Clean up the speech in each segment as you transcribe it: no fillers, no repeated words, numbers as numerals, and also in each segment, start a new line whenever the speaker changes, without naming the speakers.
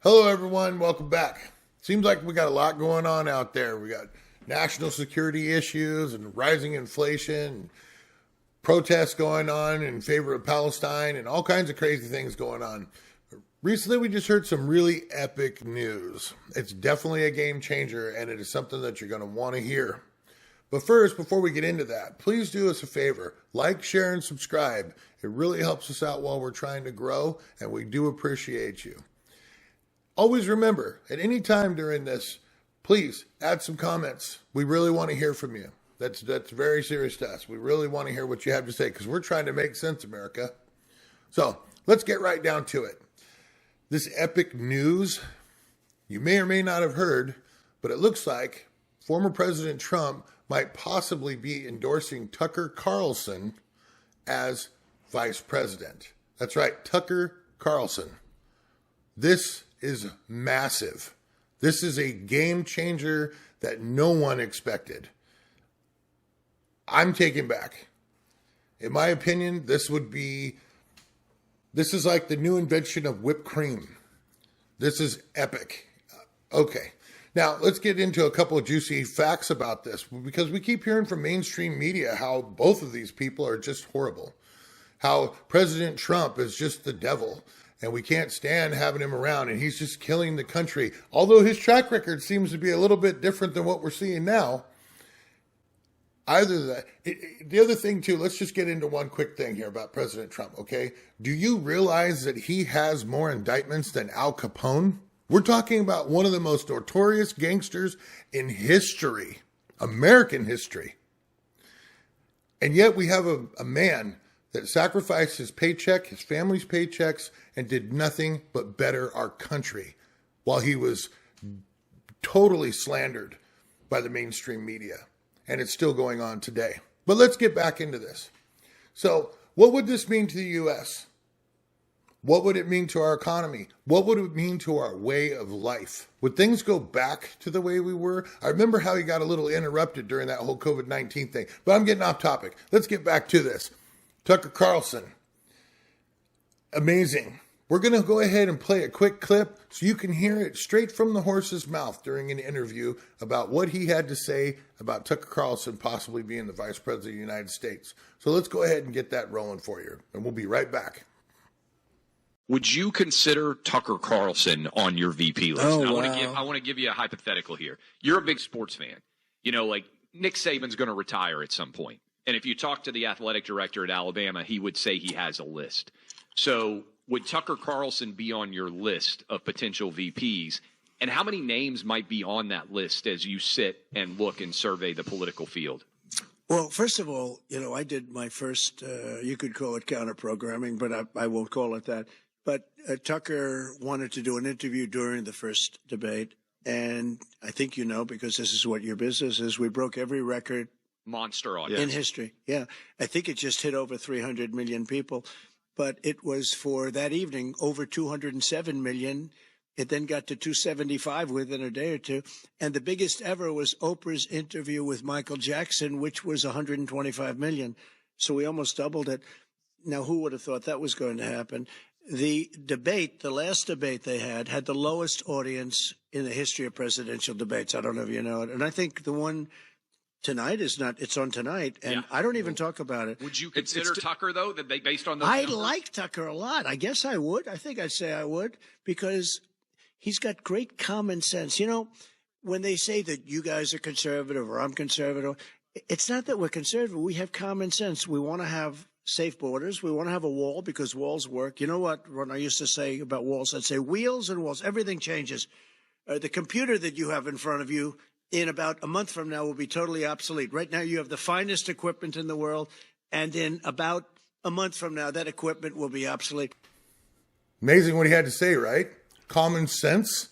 Hello, everyone. Welcome back. Seems like we got a lot going on out there. We got national security issues and rising inflation, and protests going on in favor of Palestine, and all kinds of crazy things going on. Recently, we just heard some really epic news. It's definitely a game changer, and it is something that you're going to want to hear. But first, before we get into that, please do us a favor. Like, share, and subscribe. It really helps us out while we're trying to grow, and we do appreciate you. Always remember, at any time during this, please add some comments. We really want to hear from you. That's very serious to us. We really want to hear what you have to say because we're trying to make sense, America. So let's get right down to it. This epic news, you may or may not have heard, but it looks like former President Trump might possibly be endorsing Tucker Carlson as vice president. That's right, Tucker Carlson. This is massive. This is a game changer that no one expected. I'm taken back. In my opinion, this is like the new invention of whipped cream. This is epic. Okay. Now, let's get into a couple of juicy facts about this because we keep hearing from mainstream media how both of these people are just horrible. How President Trump is just the devil. And we can't stand having him around, and he's just killing the country. Although his track record seems to be a little bit different than what we're seeing now. The other thing, too, let's just get into one quick thing here about President Trump, okay? Do you realize that he has more indictments than Al Capone? We're talking about one of the most notorious gangsters in history, American history. And yet we have a man that sacrificed his paycheck, his family's paychecks, and did nothing but better our country while he was totally slandered by the mainstream media. And it's still going on today. But let's get back into this. So what would this mean to the U.S.? What would it mean to our economy? What would it mean to our way of life? Would things go back to the way we were? I remember how he got a little interrupted during that whole COVID-19 thing. But I'm getting off topic. Let's get back to this. Tucker Carlson. Amazing. We're going to go ahead and play a quick clip so you can hear it straight from the horse's mouth during an interview about what he had to say about Tucker Carlson possibly being the vice president of the United States. So let's go ahead and get that rolling for you, and we'll be right back.
Would you consider Tucker Carlson on your VP list?
Oh,
I want to give you a hypothetical here. You're a big sports fan. You know, like Nick Saban's going to retire at some point. And if you talk to the athletic director at Alabama, he would say he has a list. So would Tucker Carlson be on your list of potential VPs? And how many names might be on that list as you sit and look and survey the political field?
Well, first of all, I did my first, you could call it counter-programming, but I won't call it that. But Tucker wanted to do an interview during the first debate. And I think because this is what your business is, we broke every record.
Monster audience.
In history, yeah. I think it just hit over 300 million people. But it was for that evening over 207 million. It then got to 275 within a day or two. And the biggest ever was Oprah's interview with Michael Jackson, which was 125 million. So we almost doubled it. Now, who would have thought that was going to happen? The debate, the last debate they had the lowest audience in the history of presidential debates. I don't know if you know it. And I think the one tonight it's on tonight, and yeah. I don't even talk about it.
Would you consider Tucker, though, based on those
I
numbers?
like Tucker a lot. I guess I would. I think I'd say I would, because he's got great common sense. When they say that you guys are conservative or I'm conservative, it's not that we're conservative. We have common sense. We want to have safe borders. We want to have a wall because walls work. You know what, when I used to say about walls, I'd say wheels and walls, everything changes. The computer that you have in front of you in about a month from now will be totally obsolete. Right now you have the finest equipment in the world, and in about a month from now that equipment will be obsolete.
Amazing what he had to say, right? Common sense.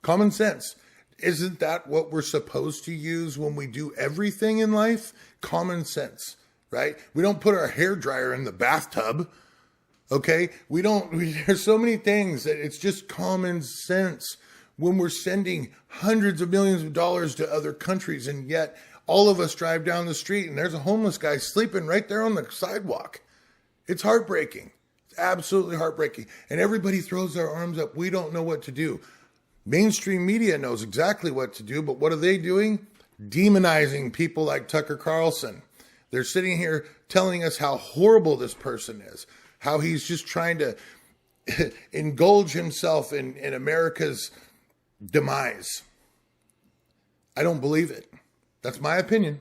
Common sense. Isn't that what we're supposed to use when we do everything in life? Common sense, right? We don't put our hairdryer in the bathtub, okay? There's so many things that it's just common sense. When we're sending hundreds of millions of dollars to other countries, and yet all of us drive down the street and there's a homeless guy sleeping right there on the sidewalk. It's heartbreaking. It's absolutely heartbreaking. And everybody throws their arms up. We don't know what to do. Mainstream media knows exactly what to do, but what are they doing? Demonizing people like Tucker Carlson. They're sitting here telling us how horrible this person is, how he's just trying to indulge himself in America's demise. I don't believe it. That's my opinion,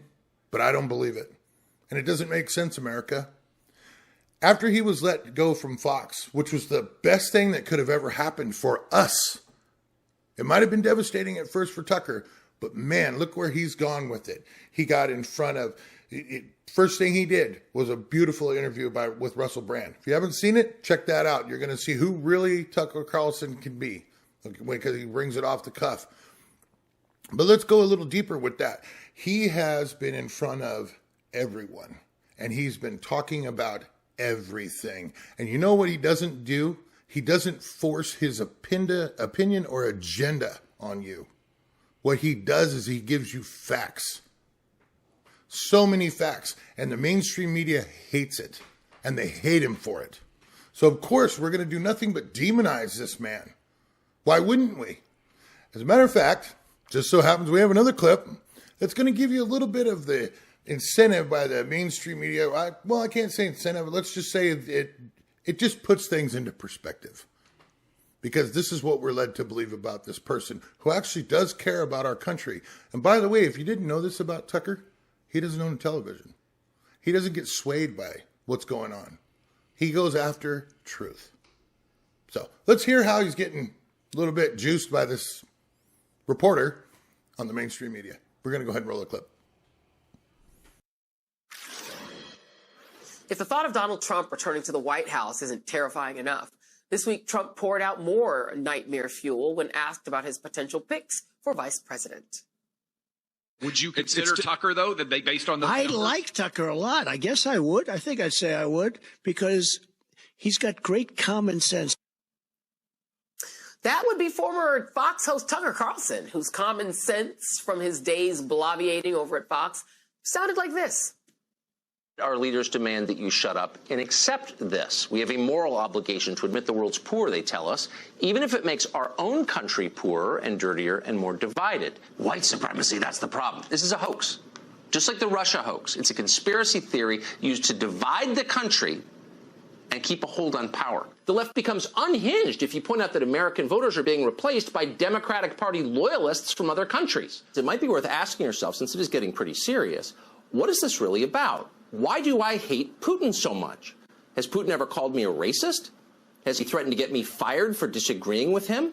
but I don't believe it. And it doesn't make sense, America. After he was let go from Fox, which was the best thing that could have ever happened for us, it might have been devastating at first for Tucker, but man, look where he's gone with it. He got in front of it. First thing he did was a beautiful interview with Russell Brand. If you haven't seen it, check that out. You're going to see who really Tucker Carlson can be, because he brings it off the cuff. But let's go a little deeper with that. He has been in front of everyone, and he's been talking about everything. And you know what he doesn't do? He doesn't force his opinion or agenda on you. What he does is he gives you facts. So many facts. And the mainstream media hates it. And they hate him for it. So, of course, we're going to do nothing but demonize this man. Why wouldn't we? As a matter of fact, just so happens we have another clip that's going to give you a little bit of the incentive by the mainstream media. I can't say incentive. Let's just say it just puts things into perspective. Because this is what we're led to believe about this person who actually does care about our country. And by the way, if you didn't know this about Tucker, he doesn't own television. He doesn't get swayed by what's going on. He goes after truth. So let's hear how he's getting a little bit juiced by this reporter on the mainstream media. We're going to go ahead and roll a clip.
If the thought of Donald Trump returning to the White House isn't terrifying enough, this week Trump poured out more nightmare fuel when asked about his potential picks for vice president.
Would you consider Tucker, though, that they based on the
I
numbers?
like Tucker a lot. I guess I would. I think I'd say I would, because he's got great common sense.
That would be former Fox host Tucker Carlson, whose common sense from his days bloviating over at Fox sounded like this.
Our leaders demand that you shut up and accept this. We have a moral obligation to admit the world's poor, they tell us, even if it makes our own country poorer and dirtier and more divided. White supremacy, that's the problem. This is a hoax. Just like the Russia hoax. It's a conspiracy theory used to divide the country and keep a hold on power. The left becomes unhinged if you point out that American voters are being replaced by Democratic Party loyalists from other countries. It might be worth asking yourself, since it is getting pretty serious, what is this really about? Why do I hate Putin so much? Has Putin ever called me a racist? Has he threatened to get me fired for disagreeing with him?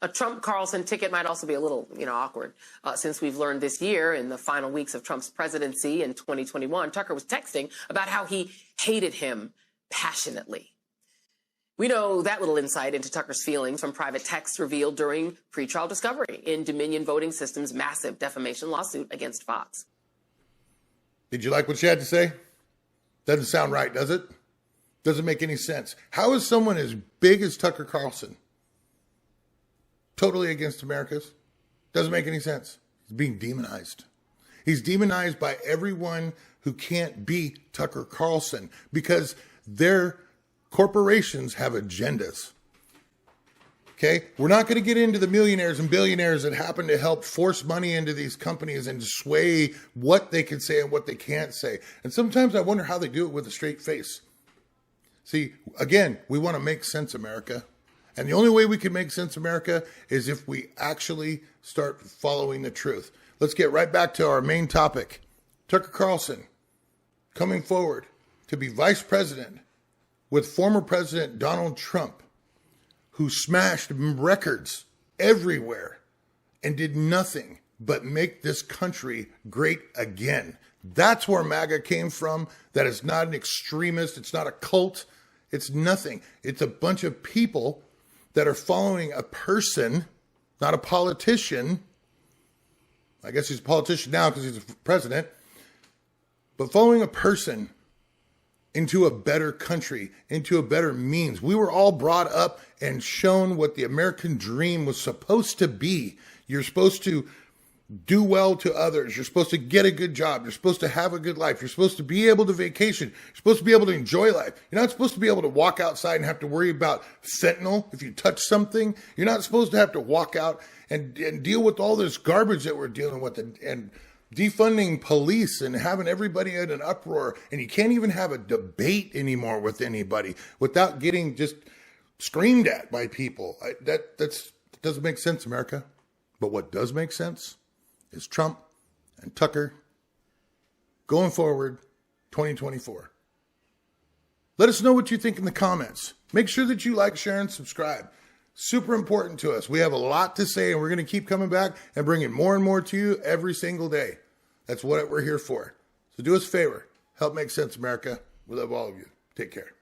A Trump-Carlson ticket might also be a little, awkward, since we've learned this year in the final weeks of Trump's presidency in 2021, Tucker was texting about how he hated him passionately. We know that little insight into Tucker's feelings from private texts revealed during pretrial discovery in Dominion Voting Systems' massive defamation lawsuit against Fox.
Did you like what she had to say? Doesn't sound right, does it? Doesn't make any sense. How is someone as big as Tucker Carlson totally against America's? Doesn't make any sense. He's being demonized. He's demonized by everyone who can't be Tucker Carlson because their corporations have agendas. Okay, we're not going to get into the millionaires and billionaires that happen to help force money into these companies and sway what they can say and what they can't say. And sometimes I wonder how they do it with a straight face. See, again, we want to make sense, America. And the only way we can make sense, America, is if we actually start following the truth. Let's get right back to our main topic. Tucker Carlson coming forward to be vice president with former President Donald Trump, who smashed records everywhere and did nothing but make this country great again. That's where MAGA came from. That is not an extremist. It's not a cult. It's nothing. It's a bunch of people that are following a person, not a politician. I guess he's a politician now because he's a president. But following a person into a better country, into a better means. We were all brought up and shown what the American dream was supposed to be. You're supposed to do well to others. You're supposed to get a good job. You're supposed to have a good life. You're supposed to be able to vacation. You're supposed to be able to enjoy life. You're not supposed to be able to walk outside and have to worry about fentanyl if you touch something. You're not supposed to have to walk out and deal with all this garbage that we're dealing with and defunding police and having everybody in an uproar. And you can't even have a debate anymore with anybody without getting just screamed at by people. That doesn't make sense, America. But what does make sense is Trump and Tucker going forward 2024. Let us know what you think in the comments. Make sure that you like, share, and subscribe. Super important to us. We have a lot to say, and we're going to keep coming back and bringing more and more to you every single day. That's what we're here for. So do us a favor. Help make sense, America. We love all of you. Take care.